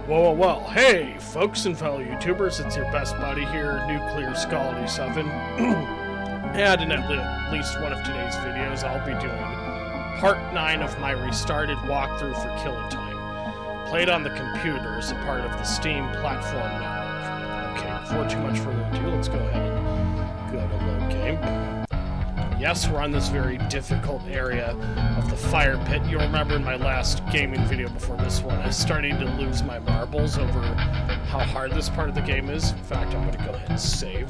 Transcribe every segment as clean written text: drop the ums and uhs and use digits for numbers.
Well, hey, folks and fellow YouTubers, it's your best buddy here, Nuclear Scaldy 7. And in at least one of today's videos, I'll be doing part 9 of my restarted walkthrough for Killing Time. Played on the computer as a part of the Steam platform network. Okay, before too much further ado, let's go ahead and go to load game. Yes, we're on this very difficult area of the fire pit. You'll remember in my last gaming video before this one, I was starting to lose my marbles over how hard this part of the game is. In fact, I'm going to go ahead and save,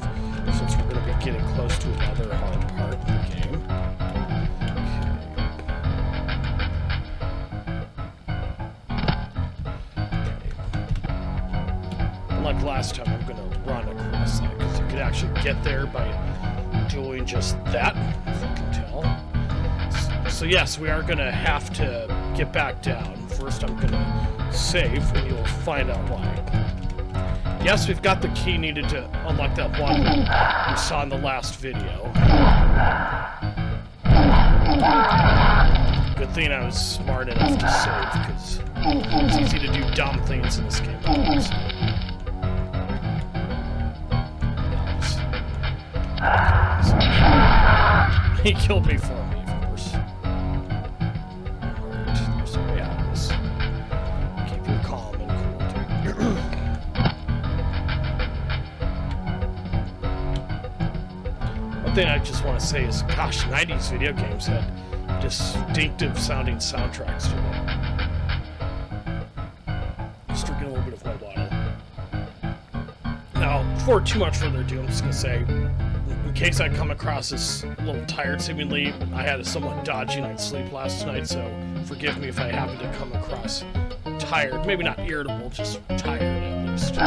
since we're going to be getting close to another hard part of the game. Okay. Unlike last time, I'm going to run across that, because you could actually get there by doing just that, if you can tell. So yes, we are going to have to get back down. First I'm going to save, and you'll find out why. Yes, we've got the key needed to unlock that one we saw in the last video. Good thing I was smart enough to save, because it's easy to do dumb things in this game. He killed me for me, of course. Alright, there's a way out of this. Keep your calm and cool, One thing I just want to say is, gosh, 90s video games had distinctive sounding soundtracks to them. Just drinking a little bit of white water. Now, before too much further ado, I'm just going to say, in case I come across as a little tired, seemingly, I had a somewhat dodgy night's sleep last night, so forgive me if I happen to come across tired. Maybe not irritable, just tired at least.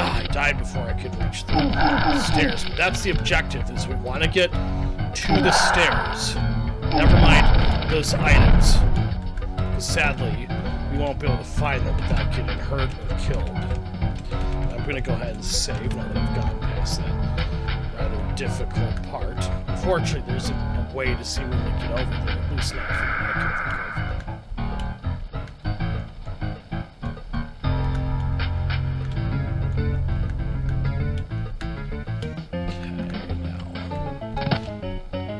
I died before I could reach the stairs, but that's the objective, is we want to get to the stairs. Never mind those items, because sadly, we won't be able to find them without getting hurt or killed. I'm going to go ahead and save now that I've gotten past that rather difficult part. Unfortunately, there's a way to seemingly get over there, at least not from what I can think of.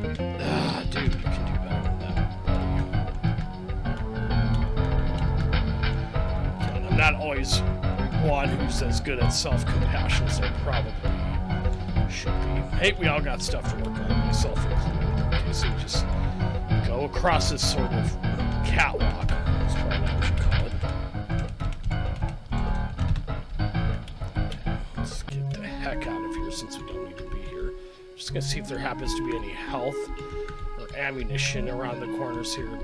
Okay, now. Dude, you can do better than that, buddy. Okay, I'm not always one who's as good at self-compassion as I probably should be. Hey, we all got stuff to work on, myself included. Okay, so we just go across this sort of catwalk. That's probably what we should call it. Let's get the heck out of here since we don't need to be here. Just gonna see if there happens to be any health or ammunition around the corners here.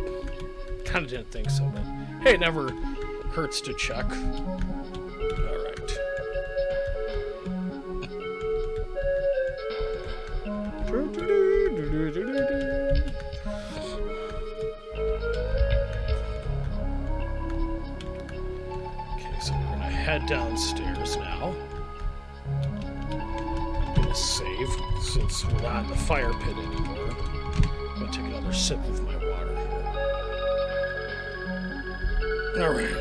Kinda didn't think so, but hey, it never hurts to check. Okay, so we're gonna head downstairs now. I'm gonna save since we're not in the fire pit anymore. I'm gonna take another sip of my water here. Alright.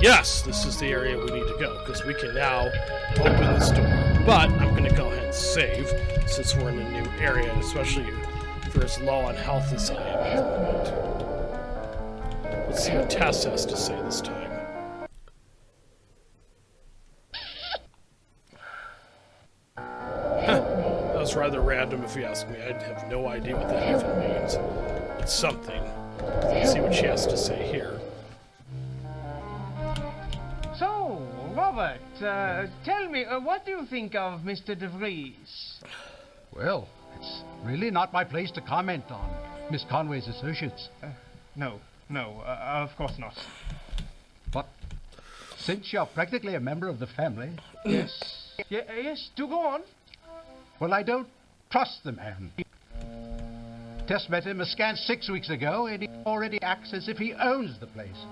Yes, this is the area we need to go, because we can now open this door. But I'm going to go ahead and save, since we're in a new area, and especially if you're as low on health as I am at the moment. Let's see what Tess has to say this time. That was rather random if you ask me. I have no idea what that even means. It's something. Let's see what she has to say here. So, Robert, tell me, what do you think of Mr. De Vries? Well, it's really not my place to comment on Miss Conway's associates. No, of course not. But since you're practically a member of the family... Yes. Yes, do go on. Well, I don't trust the man. Tess met him a scant 6 weeks ago, and he already acts as if he owns the place.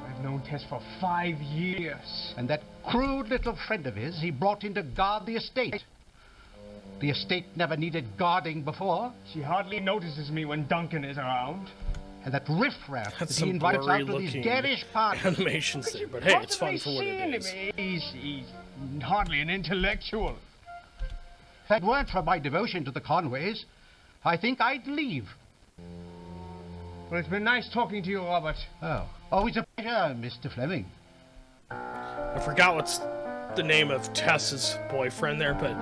I've known Tess for 5 years. And that crude little friend of his he brought in to guard the estate. The estate never needed guarding before. She hardly notices me when Duncan is around. And that riffraff that That's he some invites out to these blurry-looking garish parties. animations there, but hey, it's fun for what it is. He's hardly an intellectual. If it weren't for my devotion to the Conways, I think I'd leave. Well, it's been nice talking to you, Robert. Oh, always a pleasure, Mr. Fleming. I forgot what's the name of Tess's boyfriend there, but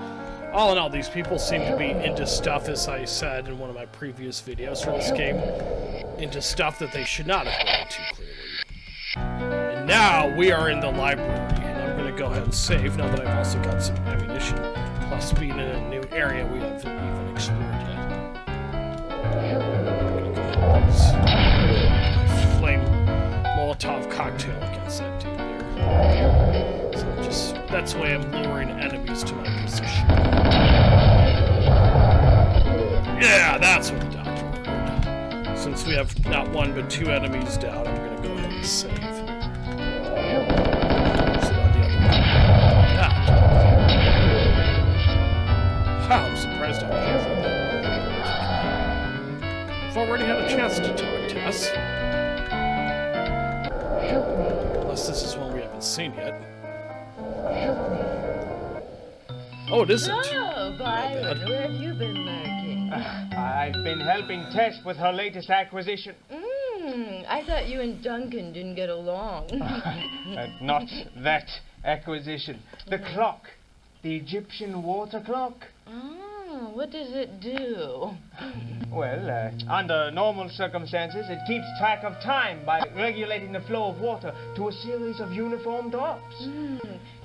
all in all, these people seem to be into stuff, as I said in one of my previous videos for this game, into stuff that they should not have gone into, clearly. And now we are in the library, and I'm going to go ahead and save now that I've also got some ammunition, plus being in a new area we haven't even explored yet. I'm going to go ahead and use my flame Molotov cocktail against that dude there. So that's the way I'm luring enemies to my position. Yeah, that's what the doctor ordered. Since we have not one but two enemies down, I'm going to go ahead and save. So on the other that. Wow, I'm surprised I was for that. I've already had a chance to talk to us. Unless this is one we haven't seen yet. Oh, it isn't. Oh, Byron, where have you been lurking? I've been helping Tess with her latest acquisition. I thought you and Duncan didn't get along. Not that acquisition. The clock. The Egyptian water clock. Oh, what does it do? Well, under normal circumstances, it keeps track of time by regulating the flow of water to a series of uniform drops.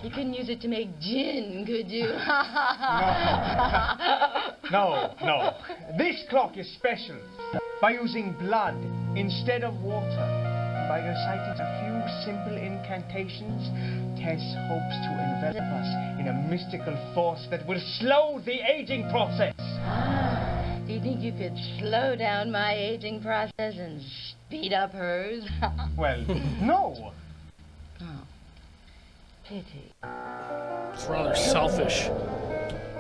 You couldn't use it to make gin, could you? No. This clock is special. By using blood instead of water, and by reciting a few simple incantations, Tess hopes to envelop us in a mystical force that will slow the aging process. Do you think you could slow down my aging process and speed up hers? Well, no. Oh, pity. It's a rather selfish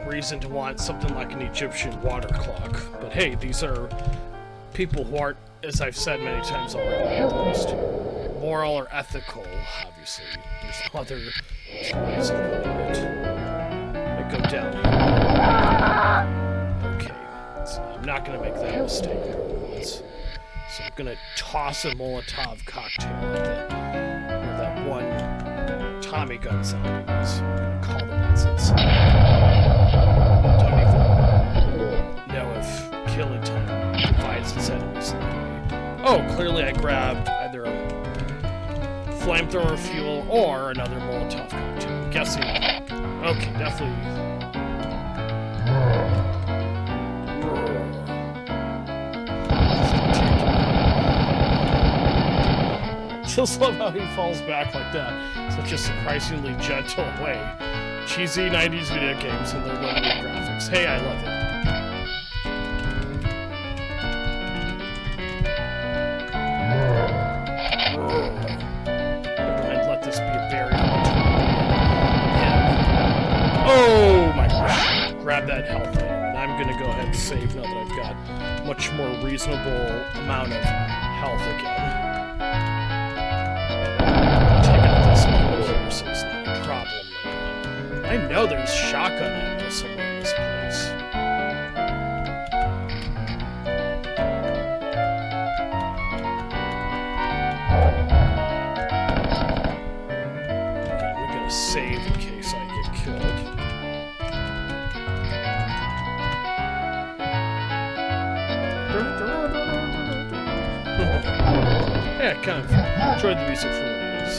reason to want something like an Egyptian water clock. But hey, these are people who aren't, as I've said many times already, at least moral or ethical, obviously. There's no other choice of putting it. I go down here. Okay, so I'm not going to make that mistake once. So I'm going to toss a Molotov cocktail at where that one Tommy gun zombie was. I'm going to call the buzzes. Don't even know if killing time divides its enemies in that way. Oh, clearly I grabbed either a flamethrower fuel or another Molotov cocktail. I'm guessing. Okay, definitely. Just love how he falls back like that. Such a surprisingly gentle way. Cheesy 90s video games and their limited graphics. Hey, I love it. Never mind, let this be a barrier between oh my god. Grab that health item, and I'm gonna go ahead and save now that I've got much more reasonable amount of health again. Is not a problem. I know there's shotgun ammo somewhere in this place. Okay, I'm gonna save in case I get killed. Yeah, I kind of enjoyed the music for what it is.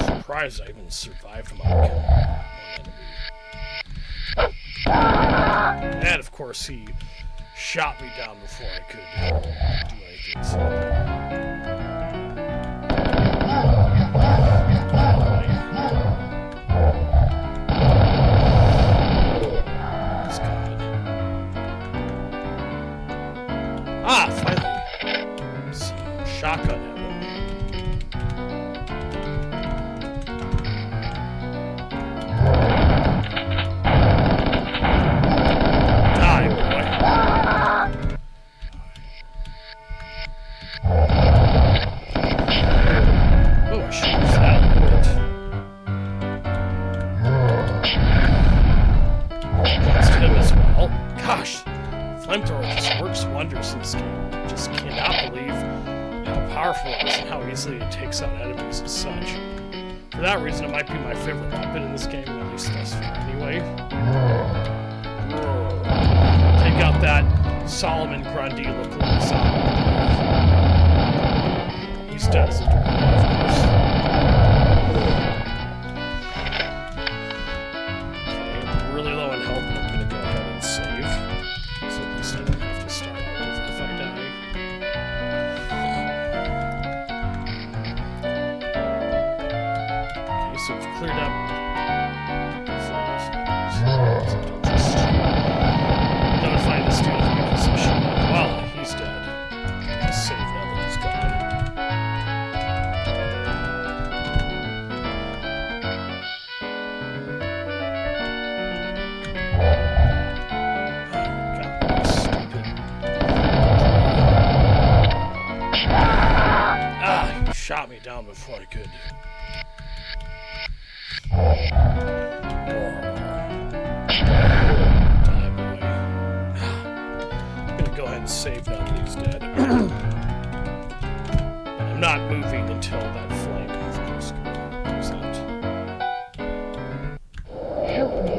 Surprised I even survived my kill. And of course he shot me down before I could do anything. So. flamethrower just works wonders in this game. Just cannot believe how powerful it is and how easily it takes out enemies and such. For that reason, it might be my favorite weapon in this game, at least thus far anyway. Take out that Solomon Grundy looking zombie. He's dead as a doormat, of course. Okay, I'm really low on health, but I'm gonna go ahead and save. So at least I don't have to start all over if I die. Okay, so we've cleared up. Notify this dude of my position. Well, he's dead. I'll save now that he's gone. God, stupid. Ah, he shot me down before I could. Save now that he's dead. I'm not moving until that flame, of course, goes out. Help me.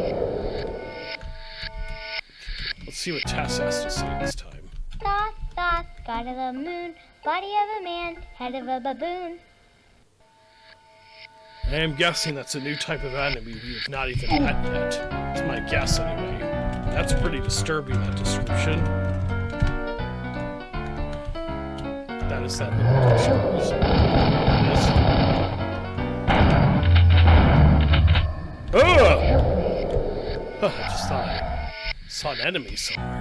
Let's see what Tess has to say this time. Thought, thought, God of the moon, body of a man, head of a baboon. I am guessing that's a new type of enemy we have not even met yet. It's my guess anyway. That's pretty disturbing, that description. That is that little customers. Oh! I just thought I saw an enemy somewhere.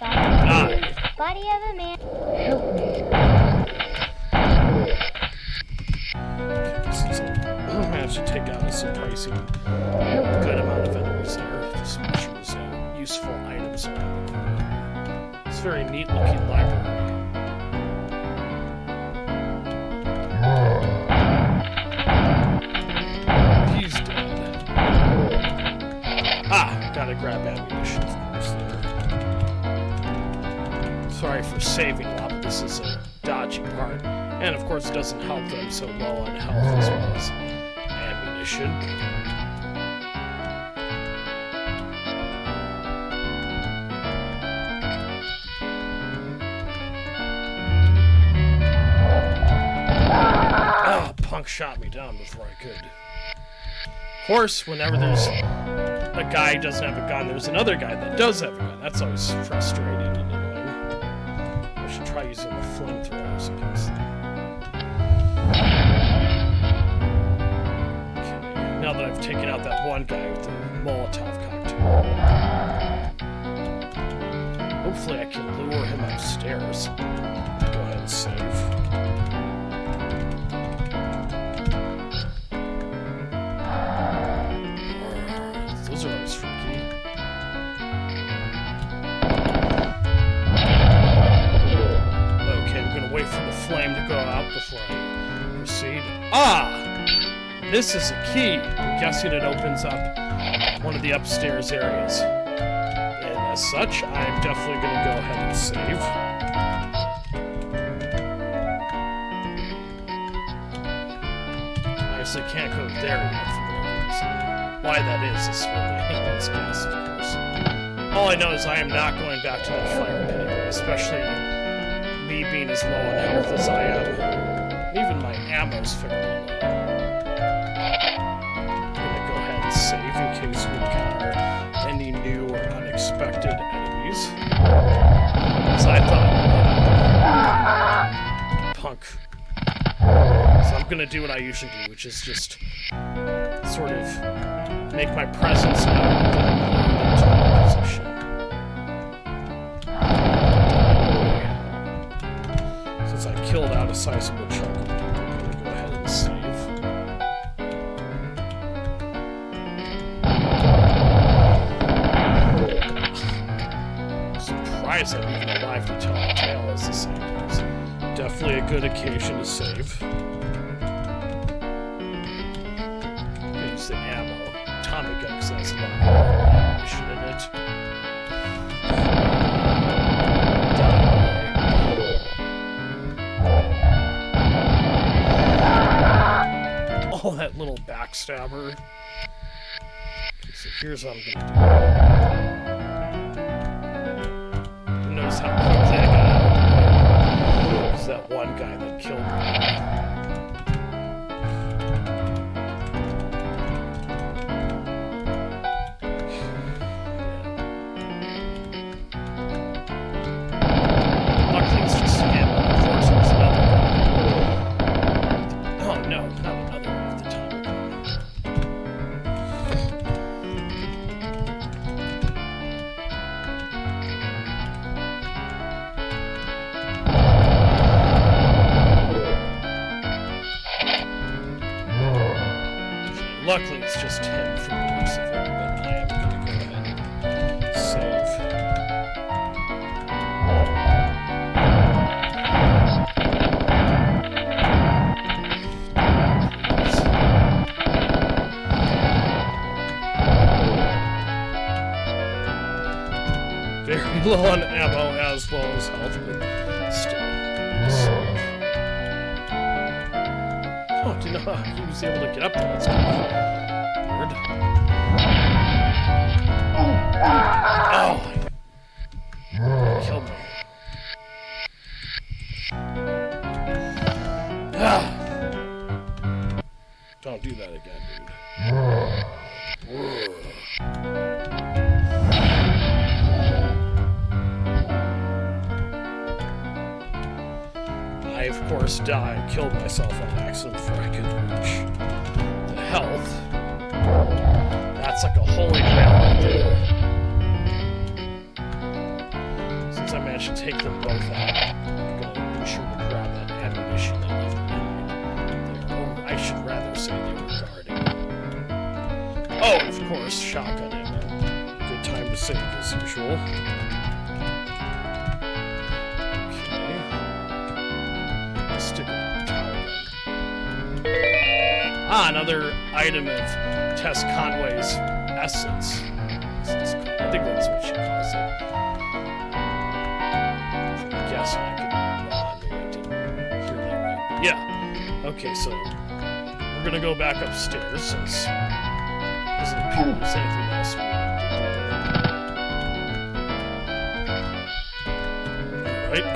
Die. Body of a man. Help me. I managed to take out a surprising good amount of enemies there. Just make sure there's useful items around the corner. It's a very neat looking library. He's dead. Ah, gotta grab ammunition, of course, there. Sorry for saving a lot, but this is a dodgy part. And of course, it doesn't help that I'm so low on health as well as ammunition. Punk shot me down before I could. Of course, whenever there's a guy who doesn't have a gun, there's another guy that does have a gun. That's always frustrating and annoying. I should try using the flamethrowers against them. Okay, now that I've taken out that one guy with the Molotov cocktail. Hopefully I can lure him upstairs. Go ahead and save. Those are always freaky. Okay, I'm gonna wait for the flame to go out before I proceed. Ah! This is a key. I'm guessing it opens up one of the upstairs areas. And as such, I'm definitely gonna go ahead and save. I obviously can't go there yet for whatever reason. Why that is really anyone's guess, of course. All I know is I am not going back to that fire pit area, especially me being as low on health as I am. Even my ammo's fairly low. I'm gonna go ahead and save in case we encounter any new or unexpected enemies. As I thought punk. So I'm gonna do what I usually do, which is just sort of make my presence known and then move into my position. Since I killed out a sizable chunk of people, I'm gonna go ahead and save. Surprised I'm even alive to tell the tale as the same place. Definitely a good occasion to save. Use the ammo. Tommy gun, because that's a lot more. animation in it. Oh, that little backstabber. Okay, so here's what I'm gonna do. Notice how quickly I got out of the way. There's that one guy that killed me. Luckily, it's just him. Unfortunately, it's another guy. Oh no, not another one at the time. Luckily, it's just him for the looks of it, but I am going to go ahead and save. Very low on ammo as well as health, but still. Save. Oh, didn't know he was able to get up there. That's kind of weird. Oh! Killed me. Ah. Don't do that again, dude. I, of course, died, killed myself on accident before I could reach the health. That's like a holy grail right there. Since I managed to take them both out, I'm gonna be sure to grab that ammunition that left behind there. Or I should rather say they were guarding. Oh, and of course, shotgun ammo. Good time to save as usual. Ah, another item of Tess Conway's essence. I think that's what she calls it. I guess I could maybe I didn't hear that right. But yeah. Okay, so we're gonna go back upstairs since there doesn't appear there's anything else we need to do. Alright.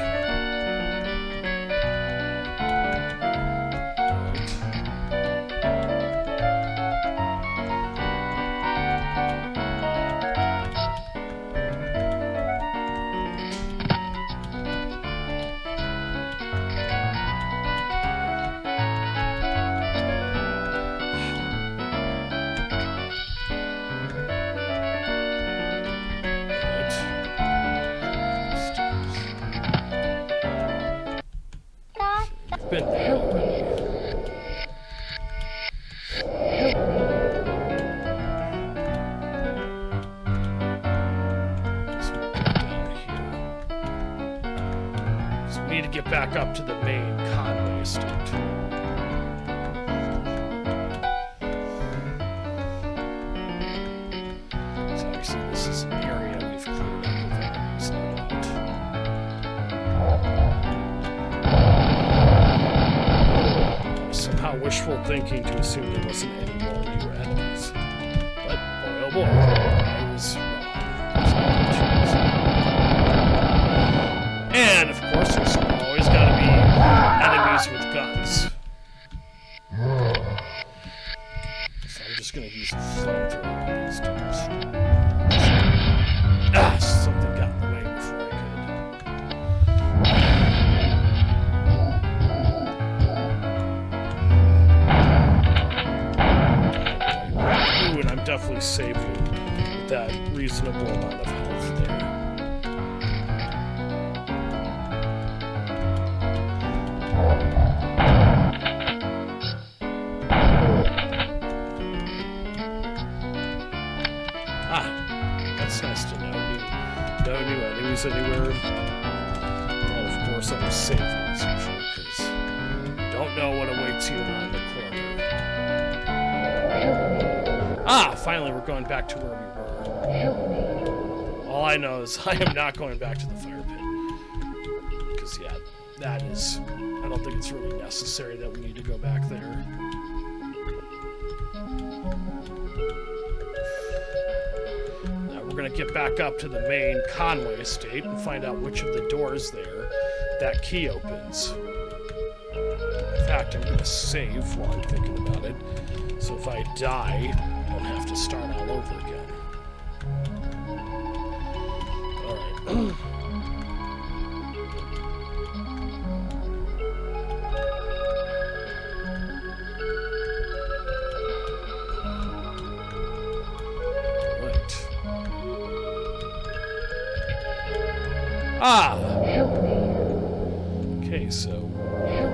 Been there already. So we'll go down here. So we need to get back up to the main Conway Estate. So obviously this is an area we've cleared up with enemies, no doubt. Somehow wishful thinking to assume there wasn't any more new enemies. But boy oh boy, I was wrong. And of course there's always gotta be enemies with guns. So I'm just gonna use a flamethrower on these dudes. Ah, something got in the way before I could. Ooh, and I'm definitely saving with that reasonable amount of health there. Ah, that's nice to know. No new enemies anywhere. And of course I'm saving as usual, because you don't know what awaits you around the corner. Ah, finally we're going back to where we were. All I know is I am not going back to the fire pit. Because, yeah, that is... I don't think it's really necessary that we need to go back there. Now we're going to get back up to the main Conway Estate and find out which of the doors there that key opens. In fact, I'm going to save while I'm thinking about it. So if I die, I don't have to start all over again. Alright. Ah! Okay, so I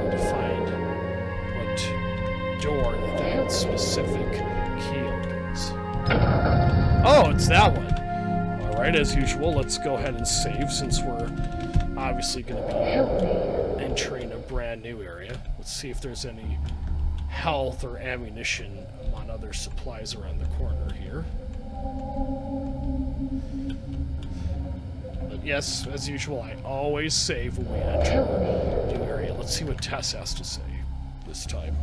need to find what door that specific key opens. Oh, it's that one! Alright, as usual, let's go ahead and save since we're obviously going to be entering a brand new area. Let's see if there's any health or ammunition among other supplies around the corner here. Yes, as usual, I always save when we enter a new area. Let's see what Tess has to say this time.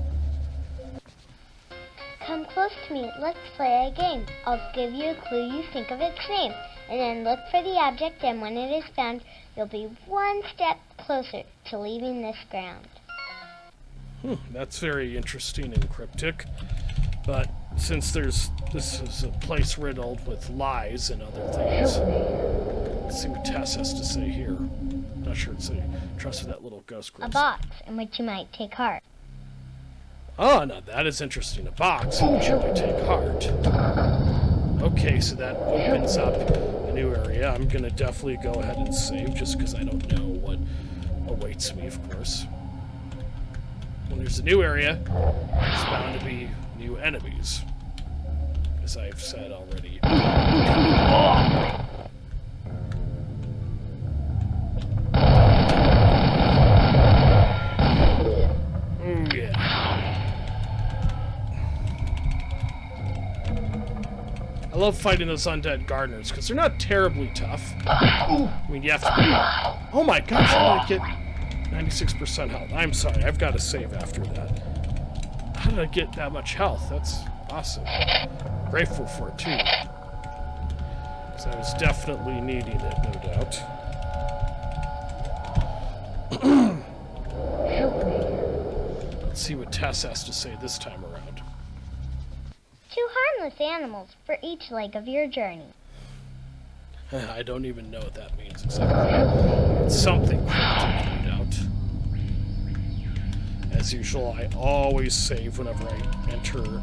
Come close to me. Let's play a game. I'll give you a clue you think of its name, and then look for the object, and when it is found, you'll be one step closer to leaving this ground. That's very interesting and cryptic, but since this is a place riddled with lies and other things, let's see what Tess has to say here. Not sure it's a trust with that little ghost group. A box in which you might take heart. Oh, now that is interesting. A box in which you might take heart. Okay, so that opens up a new area. I'm going to definitely go ahead and save just because I don't know what awaits me, of course. When there's a new area, there's bound to be new enemies. As I've said already. I love fighting those undead gardeners because they're not terribly tough. I mean, you have to. Oh my gosh, I'm gonna get 96% health. I'm sorry, I've got to save after that. How did I get that much health? That's awesome. Grateful for it too. Because I was definitely needing it, no doubt. Let's see what Tess has to say this time around. 2 harmless animals for each leg of your journey. I don't even know what that means exactly. It's something cryptic, no doubt. As usual, I always save whenever I enter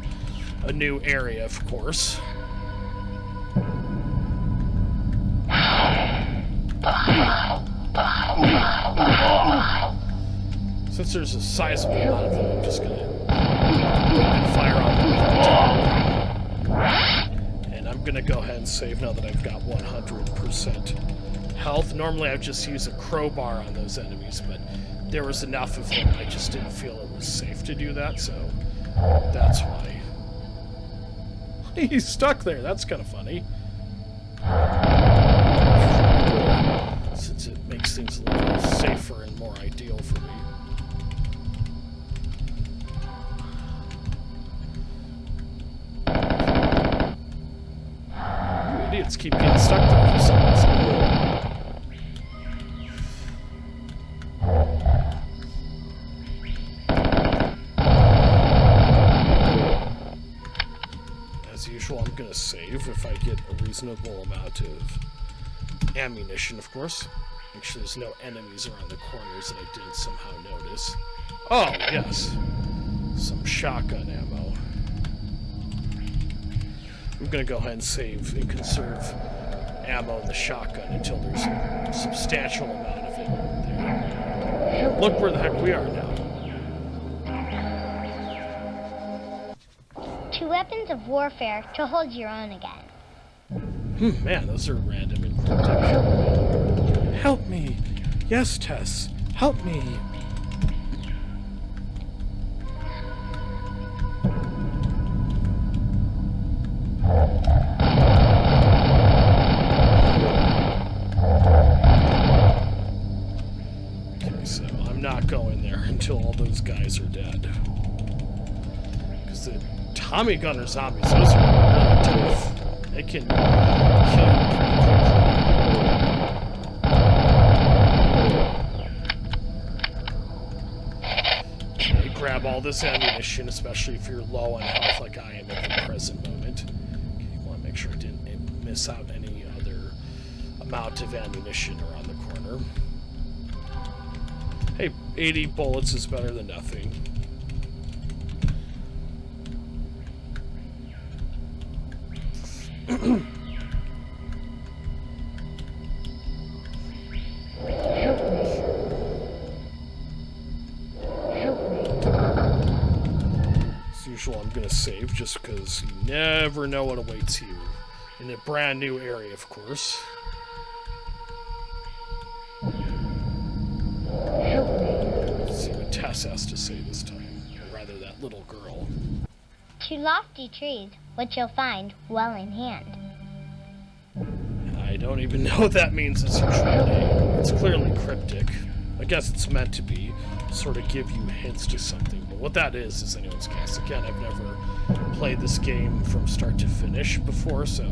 a new area, of course. Since there's a sizable amount of them, I'm just gonna open fire on them. And I'm gonna go ahead and save now that I've got 100% health. Normally I'd just use a crowbar on those enemies, but there was enough of them I just didn't feel it was safe to do that, so that's why. He's stuck there, that's kind of funny. Since it makes things a little safer and more ideal for me. Idiots keep getting stuck there for some reason. As usual, I'm gonna save if I get a reasonable amount of ammunition, of course. Make sure there's no enemies around the corners that I didn't somehow notice. Oh, yes. Some shotgun ammo. I'm gonna go ahead and save and conserve ammo in the shotgun until there's a substantial amount of it there. Look where the heck we are now. 2 weapons of warfare to hold your own again. Man, those are random and cryptic. Help me! Yes, Tess, help me! Because the Tommy gunner zombies, those are really tough. They can kill you pretty quickly. Okay, grab all this ammunition, especially if you're low on health like I am at the present moment. Okay, you want to make sure I didn't miss out any other amount of ammunition around the corner. Hey, 80 bullets is better than nothing. As usual, I'm gonna save just because you never know what awaits you in a brand new area, of course. Let's see what Tess has to say this time, or rather that little girl. 2 lofty trees, which you'll find well in hand. I don't even know what that means as usual. It's clearly cryptic. I guess it's meant to be, sort of give you hints to something, but what that is anyone's guess. Again, I've never played this game from start to finish before, so...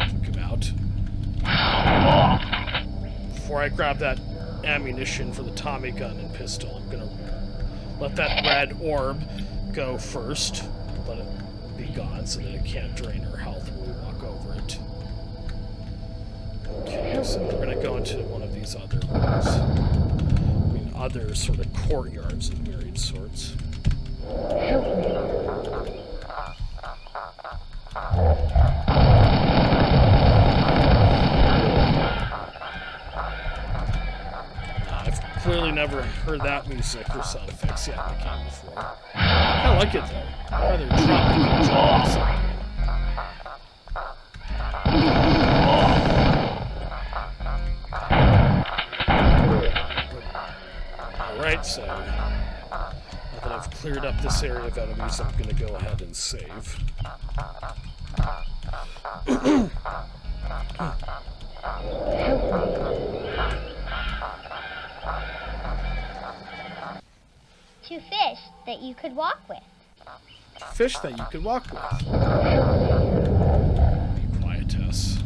Took him out. Before I grab that ammunition for the Tommy gun and pistol, I'm gonna let that red orb go first. Let it be gone so that it can't drain her health when we walk over it. Okay, so we're gonna go into one of these other rooms. I mean, other sort of courtyards of myriad sorts. I've clearly never heard that music or sound effects yet in the game before. I like it though. Rather tropical jazz. Alright, so now that I've cleared up this area of enemies, I'm gonna go ahead and save. Two fish that you could walk with. Fish that you could walk with. Be quiet, Tess.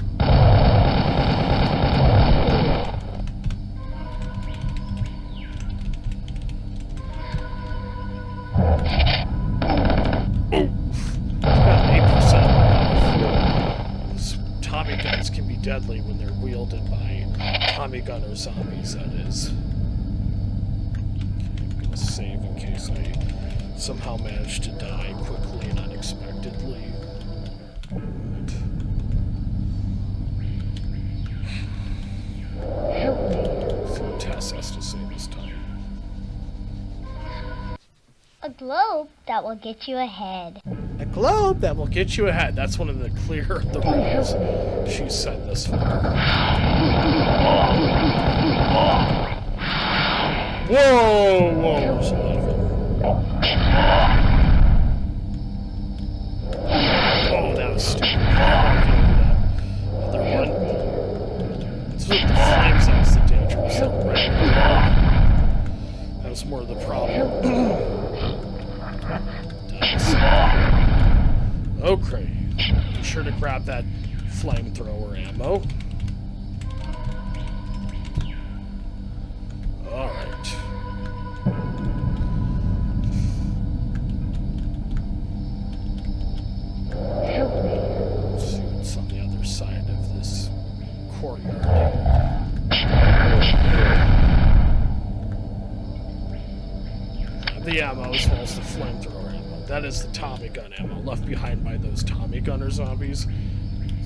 Tommy guns can be deadly when they're wielded by Tommy gunner zombies, that is. Okay, I'm gonna save in case I somehow manage to die quickly and unexpectedly. Let's see what Tess has to say this time. A globe that will get you ahead. A globe that will get you ahead. That's one of the clear the rules she's said this far. Whoa, whoa, there's a lot of them. Oh, that was stupid. Other one. It's with the flames that was the dangerous thing, right? That was more of the problem. Okay. Be sure to grab that flamethrower ammo. Alright. Let's see what's on the other side of this courtyard. The ammo as well as the flamethrower ammo. That is the Tommy gun ammo left behind by those Tommy gunner zombies.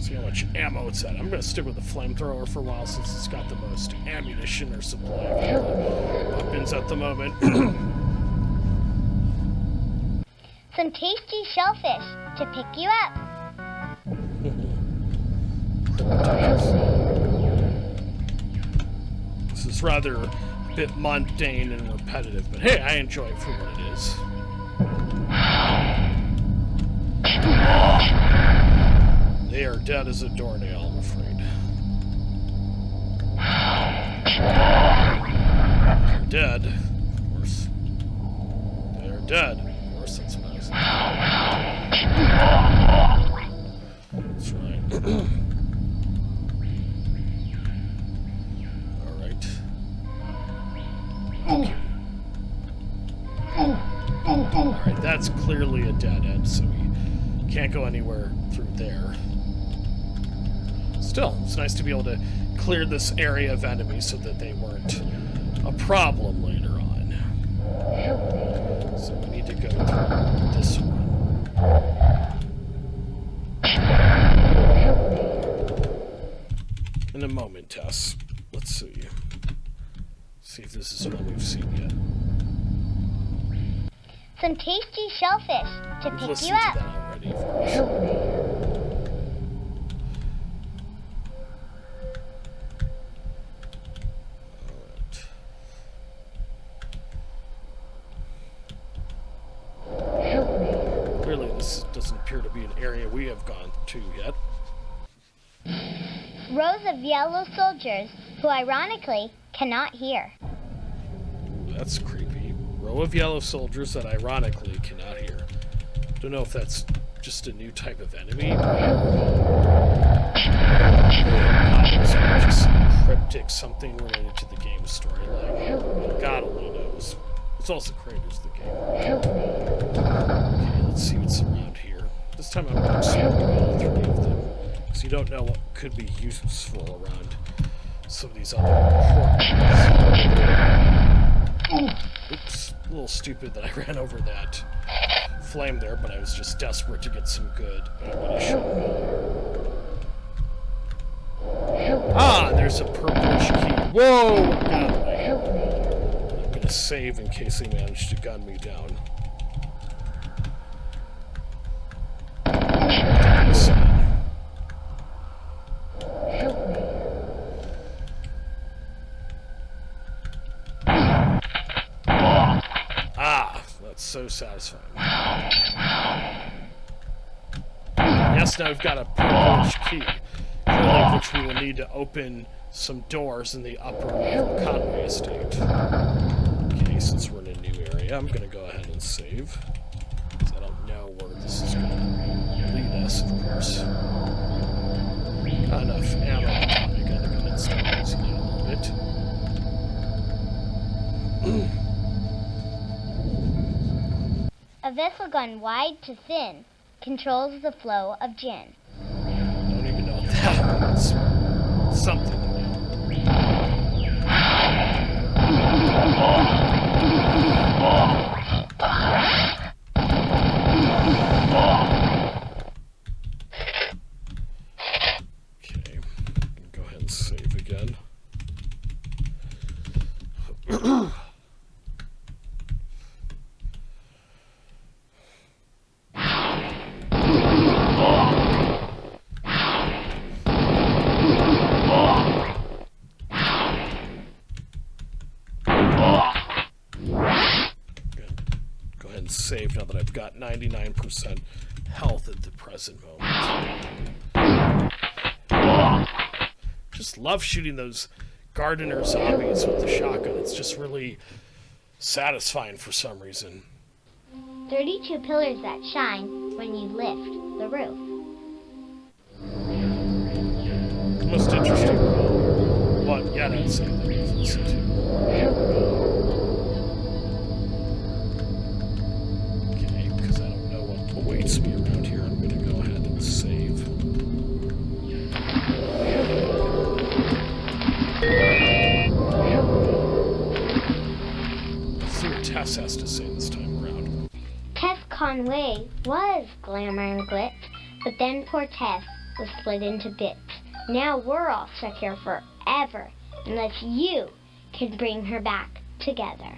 See how much ammo it's at. I'm going to stick with the flamethrower for a while since it's got the most ammunition or supply of weapons at the moment. Some tasty shellfish to pick you up. This is rather a bit mundane and repetitive, but hey, I enjoy it for what it is. They are dead as a doornail, I'm afraid. dead. Of course, that's nice. That's right. Alright. Okay. Alright, that's clearly a dead end, so we can't go anywhere through there. Still, it's nice to be able to clear this area of enemies so that they weren't a problem later on. So we need to go through this one. In a moment, Tess. Let's see. See if this is one we've seen yet. Some tasty shellfish to We've pick listened you to up. that already, of course. Alright. Clearly, this doesn't appear to be an area we have gone to yet. Rows of yellow soldiers who ironically cannot hear. Ooh, that's creepy. Row of yellow soldiers that ironically cannot hear. Don't know if that's just a new type of enemy. Just cryptic, something related to the game storyline. God only knows. It's also creators of the game. Okay, let's see what's around here. This time I'm going to explore all three of them, because you don't know what could be useful around some of these other courtyards. Oops, a little stupid that I ran over that flame there, but I was just desperate to get some good ammunition. Ah, there's a purplish key. Whoa! Get out of the way. I'm gonna save in case they manage to gun me down. Ah, that's so satisfying. Yes, now we've got a purplish key, clearly of which we will need to open some doors in the upper Conway Estate. Okay, since we're in a new area, I'm gonna go ahead and save, because I don't know where this is gonna lead us, of course. Got enough ammo. I gotta go ahead and start using it a little bit. A vessel gone wide to thin controls the flow of gin. I don't even know what that means. Something. Okay, go ahead and save again. Save now that I've got 99% health at the present moment. Just love shooting those gardener zombies with the shotgun. It's just really satisfying for some reason. 32 pillars that shine when you lift the roof. Most interesting one yet, I'd say, that we've listened to. Awaits me around here. I'm going to go ahead and save. Let's see what Tess has to say this time around. Tess Conway was glamour and glitz, but then poor Tess was split into bits. Now we're all stuck here forever, unless you can bring her back together.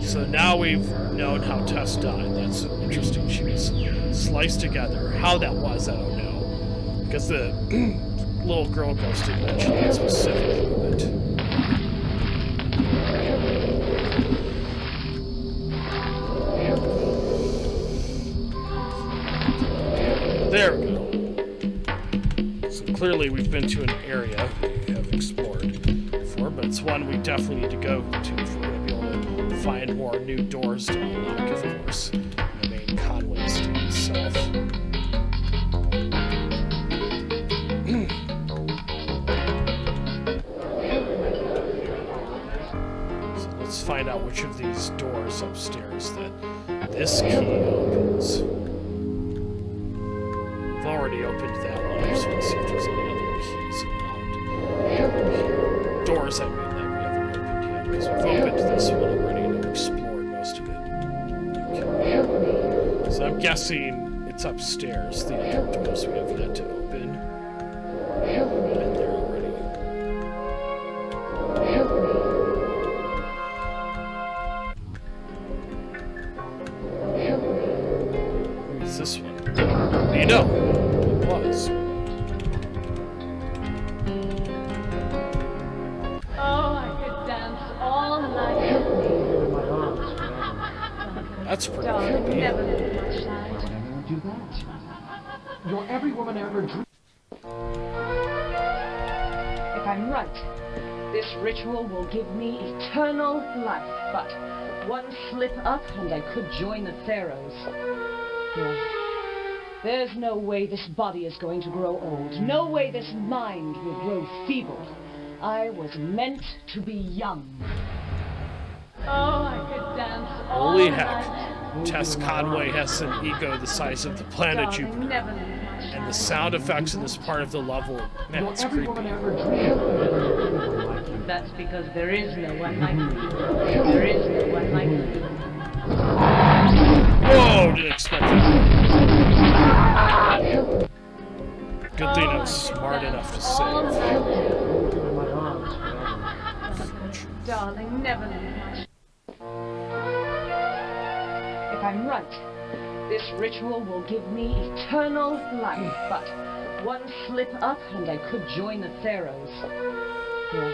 So now we've known how Tess died. That's interesting. She was sliced together. How that was, I don't know. Because the little girl ghost didn't mention that specifically, but... There we go. So clearly we've been to an area we have explored before, but it's one we definitely need to go to if we're going to be able to find more new doors to unlock, of course, in the main Conway Estate itself. So let's find out which of these doors upstairs that this key opens. I've already opened that one. I just want to see if there's any other keys around. Doors, I mean, that we haven't opened yet, because we've opened this one already and I've explored most of it. Okay. So I'm guessing it's upstairs. The other doors we have yet to open. And they're already. Who's this one? You know, it was. Oh, I could dance all night. That's pretty Darling, creepy. never leave my side. Never do that. Your every woman ever dreamed. If I'm right, this ritual will give me eternal life. But one slip up and I could join the pharaohs. No. There's no way this body is going to grow old. No way this mind will grow feeble. I was meant to be young. Oh, I could dance all Holy night. heck. Tess Conway has an ego the size of the planet Darling, Jupiter. never leave my side. And the sound effects in this part of the level, man, Your it's every creepy. woman ever dreamed. That's because there is no one like me. There is no one like me. Whoa, didn't expect that. Good thing I was smart enough to All save. night. In my arms forever. Darling, never leave my side. If I'm right, this ritual will give me eternal life. But one slip up and I could join the pharaohs. No.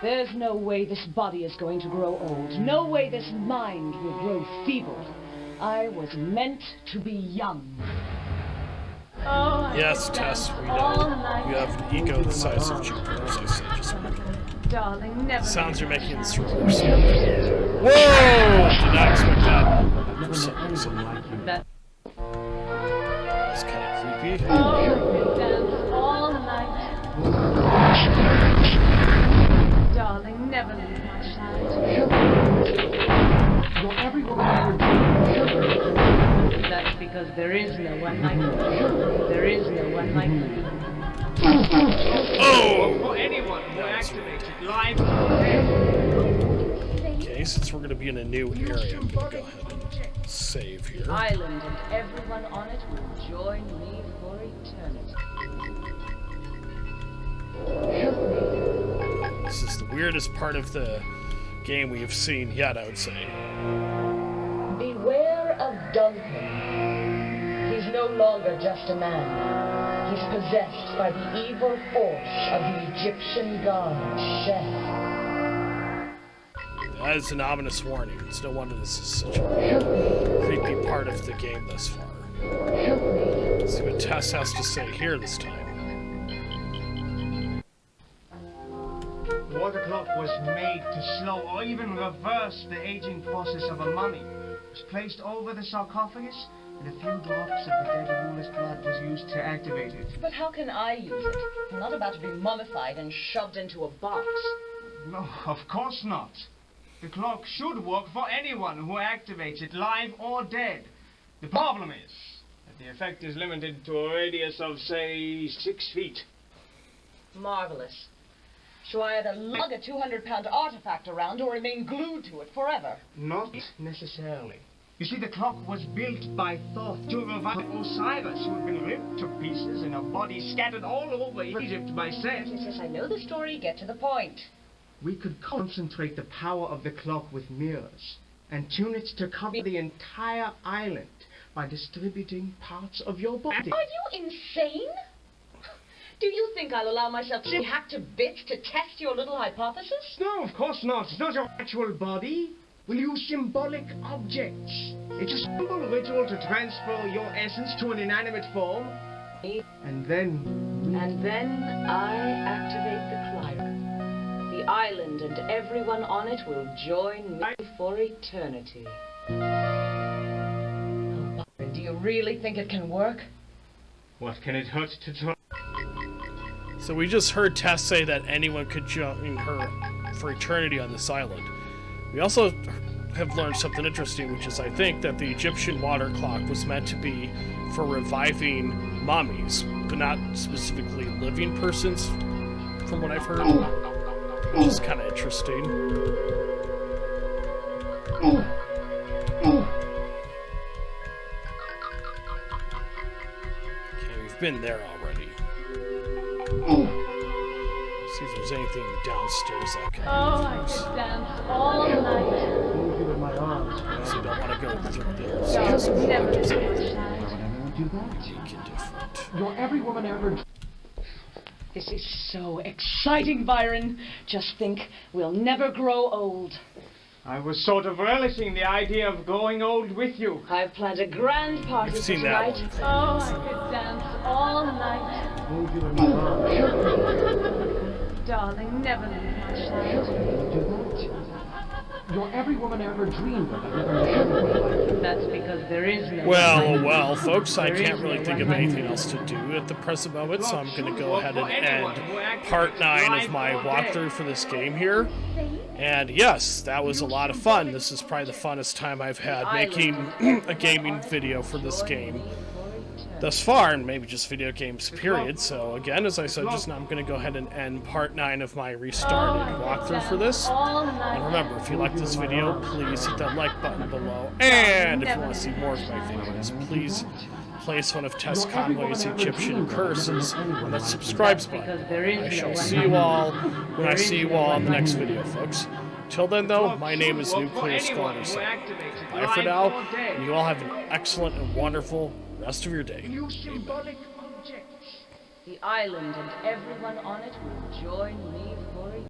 There's no way this body is going to grow old. No way this mind will grow feeble. I was meant to be young. Oh, I Yes, could Tess, dance we all know. night. You have an ego the size of Jupiter, as I said just a minute ago. Darling, never Sounds leave are my making this side. reverse. Whoa! Did not expect that. For some reason. That That's kind of creepy. Oh, I could dance all night. Darling, never leave my side. Your every woman ever dreamed. that's because there is no one like me. There is no one like me. Oh! For anyone who That's activates it live. Okay, since we're going to be in a new area, I'm going to go ahead and save here. Island and everyone on it will join me for eternity. This is the weirdest part of the game we have seen yet, I would say. Beware of Duncan. He's no longer just a man. He's possessed by the evil force of the Egyptian god, Shiva. That is an ominous warning. It's no wonder this is such a creepy part of the game thus far. Let's see what Tess has to say here this time. The water clock was made to slow or even reverse the aging process of a mummy. It was placed over the sarcophagus, and a few drops of the dead ruler's blood was used to activate it. But how can I use it? I'm not about to be mummified and shoved into a box. No, of course not. The clock should work for anyone who activates it, live or dead. The problem is that the effect is limited to a radius of, say, 6 feet. Marvelous. So I either lug a 200-pound artifact around or remain glued to it forever. Not necessarily. You see, the clock was built by Thoth to revive Osiris, who had been ripped to pieces and her body scattered all over Egypt by Seth. Yes, I know the story. Get to the point. We could concentrate the power of the clock with mirrors and tune it to cover the entire island by distributing parts of your body. Are you insane? Do you think I'll allow myself to be hacked to bits to test your little hypothesis? No, of course not. It's not your actual body. We'll use symbolic objects. It's a simple ritual to transfer your essence to an inanimate form. And then And then I activate the climber. The island and everyone on it will join me for eternity. Oh, Byron, do you really think it can work? What can it hurt to try? So we just heard Tess say that anyone could join her for eternity on this island. We also have learned something interesting, which is I think that the Egyptian water clock was meant to be for reviving mummies, but not specifically living persons, from what I've heard, which is kind of interesting. Okay, we've been there already. See if there's anything downstairs that can. Oh, I could dance all night. So you don't want to go through the Darling, never make leave it my different. Your every woman ever. This is so exciting, Byron. Just think, we'll never grow old. I was sort of relishing the idea of growing old with you. I've planned a grand party We've for seen that tonight. one. Oh, I could dance all night. Darling, never leave my side. Your every woman ever dreamed of. I never knew. That's because there is no... Well, folks, I can't really think of anything else to do at the present moment, so I'm going to go ahead and end part 9 of my walkthrough for this game here. And yes, that was a lot of fun. This is probably the funnest time I've had making a gaming video for this game thus far, and maybe just video games, period. So again, as I said just now, I'm going to go ahead and end part 9 of my restarted walkthrough for this. And remember, if you like this video, please hit that like button below. And if you want to see more of my videos, please place one of Tess Conway's Egyptian curses on that subscribe button. I shall see you all when I see you all in the next video, folks. Till then, though, my name is Nuclear Scholar. Bye for now, and you all have an excellent and wonderful rest of your day. You symbolic objects. The island and everyone on it will join me